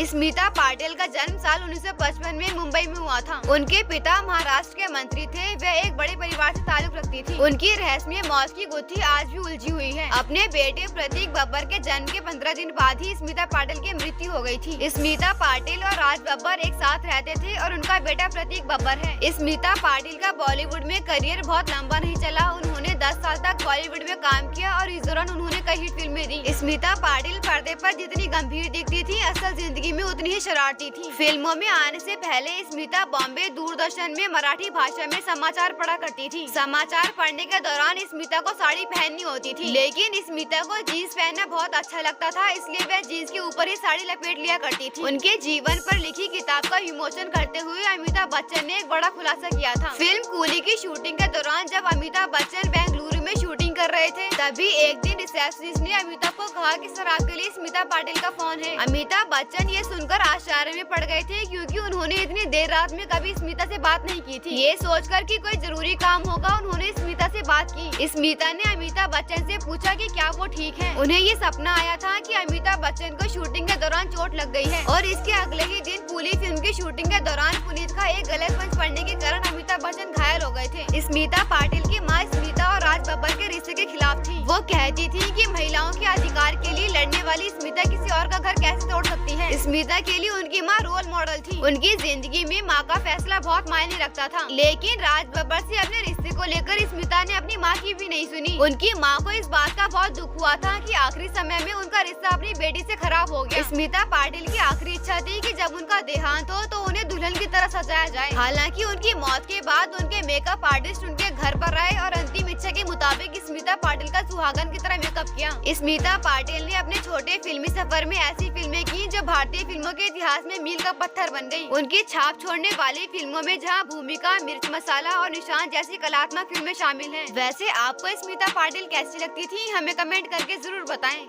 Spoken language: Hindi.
स्मिता पाटिल का जन्म साल 1955 में मुंबई में हुआ था। उनके पिता महाराष्ट्र के मंत्री थे। वह एक बड़े परिवार से ताल्लुक रखती थी। उनकी रहस्यमय मौत की गुत्थी आज भी उलझी हुई है। अपने बेटे प्रतीक बब्बर के जन्म के 15 दिन बाद ही स्मिता पाटिल की मृत्यु हो गई थी। स्मिता पाटिल और राज बब्बर एक साथ रहते थे और उनका बेटा प्रतीक बब्बर है। स्मिता पाटिल का बॉलीवुड में करियर बहुत लंबा नहीं चला। उन्होंने 10 साल तक बॉलीवुड में काम किया और इस दौरान उन्होंने कई हिट फिल्में दी। स्मिता पाटिल पर्दे पर जितनी गंभीर दिखती थी, असल जिंदगी में उतनी ही शरारती थी। फिल्मों में आने से पहले स्मिता बॉम्बे दूरदर्शन में मराठी भाषा में समाचार पढ़ा करती थी। समाचार पढ़ने के दौरान स्मिता को साड़ी पहननी होती थी, लेकिन स्मिता को जीन्स पहनना बहुत अच्छा लगता था, इसलिए वह जीन्स के ऊपर ही साड़ी लपेट लिया करती थी। उनके जीवन पर लिखी किताब का विमोचन करते हुए अमिताभ बच्चन ने एक बड़ा खुलासा किया था। फिल्म कूली की शूटिंग के दौरान जब अमिताभ बच्चन बेंगलुरु में शूटिंग कर रहे थे, तभी एक दिन रिसेप्शनिस्ट ने अमिताभ को कहा कि सर आपके लिए स्मिता पाटिल का फोन है। अमिताभ बच्चन ये सुनकर आश्चर्य में पड़ गए थे, क्योंकि उन्होंने इतनी देर रात में कभी स्मिता से बात नहीं की थी। ये सोचकर कि कोई जरूरी काम होगा, उन्होंने स्मिता से बात की। स्मिता ने अमिताभ बच्चन से पूछा कि क्या वो ठीक है। उन्हें ये सपना आया था कि अमिताभ बच्चन को शूटिंग के दौरान चोट लग गई है और इसके अगले ही दिन कूली फिल्म की शूटिंग के दौरान पुनीत का एक गलत पंच पड़ने के कारण अमिताभ बच्चन घायल हो गए थे। स्मिता पाटिल की माँ स्मिता और राज बब्बर के रिश्ते के खिलाफ थी। वो कहती थी कि महिलाओं के अधिकार के लिए लड़ने वाली स्मिता किसी और का घर कैसे तोड़ सकती है। स्मिता के लिए उनकी माँ रोल मॉडल थी। उनकी जिंदगी में माँ का फैसला बहुत मायने रखता था, लेकिन राज बब्बर से अपने रिश्ते को लेकर स्मिता ने अपनी माँ की भी नहीं सुनी। उनकी माँ को इस बात का बहुत दुख हुआ था कि आखिरी समय में उनका रिश्ता अपनी बेटी से खराब हो गया। स्मिता पाटिल की आखिरी इच्छा थी कि जब उनका देहांत हो तो उन्हें दुल्हन की तरह सजाया जाए। हालांकि उनकी मौत के बाद उनके मेकअप आर्टिस्ट उनके घर पर आए और अंतिम इच्छा के मुताबिक स्मिता पाटिल का सुहागन की तरह मेकअप किया। स्मिता पाटिल ने अपने छोटे फिल्मी सफर में ऐसी फिल्में की जो भारतीय फिल्मों के इतिहास में मील का पत्थर बन गई। उनकी छाप छोड़ने वाली फिल्मों में जहां भूमिका, मिर्च मसाला और निशान जैसी कलात्मक फिल्में शामिल हैं। वैसे आपको स्मिता पाटिल कैसी लगती थी, हमें कमेंट करके जरूर बताएं।